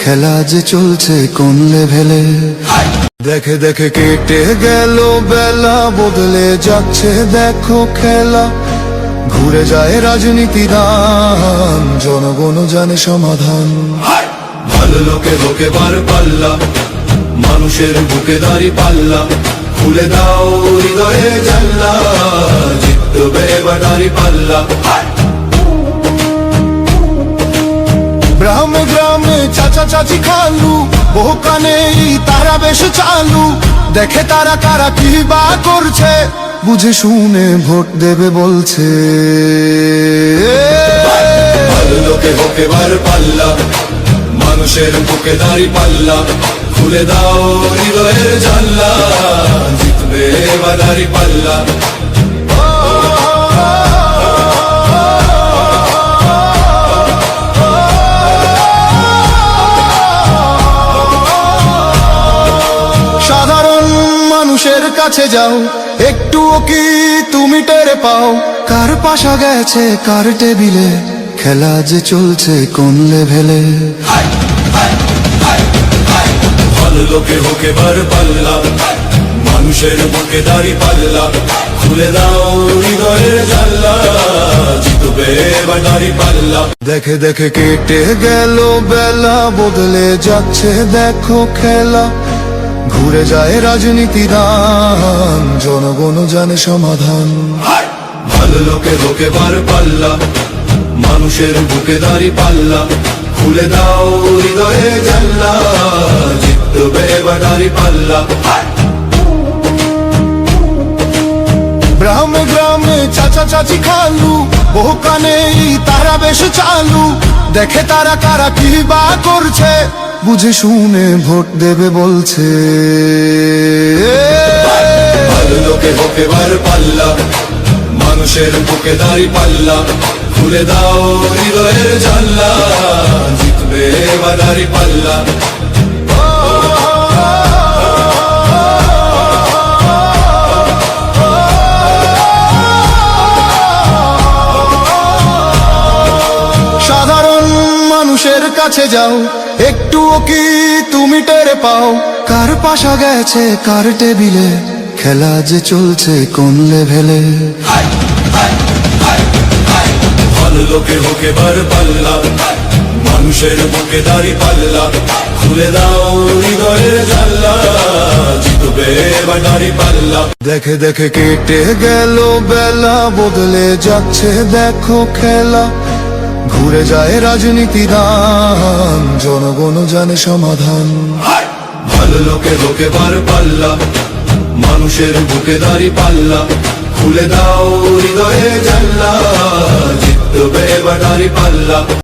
খেলা যে চলছে কোন লেভেলে। দেখে দেখে কেটে গেল বেলা, বদলে যাচ্ছে দেখো খেলা। ঘুরে যায় রাজনীতি দান, জনগণ জানে সমাধান। ভালো লোকে লোকে বার পাল্লা, মানুষের বুকে দাঁড়ি পাল্লা। খুলে দাও হৃদয়ে জানলা, জিতবে এবার দাঁড়ি পাল্লা। গ্রামে গ্রামে চাচা চাচি খালু, বহু কানে তারা বেশ চালু। দেখে তারা কারা কি বা করছে, বুঝে শুনে ভোট দেবে বলছে। ভালো লোকে হোকে বার পাল্লা, মানুষের বুকে দাঁড়ি পাল্লা। খুলে দাও হৃদয়ের জানলা, জিতবে এবার দাঁড়ি পাল্লা। সাধারণ মানুষের কাছে যাও, একটুও কি তুমি টের পাও? কার পাশা গেছে কার টেবিলে, খেলা যে চলছে কোন লেভেলে। ভালো লোকে হোকে বার পাল্লা, মানুষের বুকে দাঁড়ি পাল্লা। খুলে দাও হৃদয়ের জানলা, জিতবে এবার দাঁড়ি পাল্লা। দেখে দেখে কেটে গেল বেলা, বদলে যাচ্ছে দেখো খেলা। ঘুরে যায় রাজনীতি দান, জনগণ জানে সমাধান। ভালো লোকে লোকে বার পাল্লা, মানুষের বুকে দাঁড়ি পাল্লা। খুলে দাও হৃদয়ে জানলা, জিতবে এবার দাঁড়ি পাল্লা। গ্রামে গ্রামে চাচা চাচি খালু, বহু কানে তারা বেশ চালু। দেখে তারা কারা কি বা করছে, বুঝে শুনে ভোট দেবে বলছে। ভালো লোকে হোকে বার পাল্লা, মানুষের বুকে দাঁড়ি পাল্লা। খুলে দাও হৃদয়ের জানলা, জিতবে এবার দাঁড়ি পাল্লা। সাধারণ মানুষের কাছে যাও, একটুও কি তুমি টের পাও? কার পাশা গেছে কার টেবিলে, খেলা যে চলছে কোন লেভেলে। ভালো লোকে হোকে বার পাল্লা, মানুষের বুকে দাঁড়ি পাল্লা। খুলে দাও হৃদয়ের জানলা, জিতবে এবার দাঁড়ি পাল্লা। দেখে দেখে কেটে গেল বেলা, বদলে যাচ্ছে দেখো খেলা। ঘুরে যায় রাজনীতি দান, জনগণ জানে সমাধান। ভালো লোকে লোকে বার পাল্লা, মানুষের বুকে দাঁড়ি পাল্লা। খুলে দাও হৃদয়ে জানলা, জিতবে এবার দাঁড়ি পাল্লা।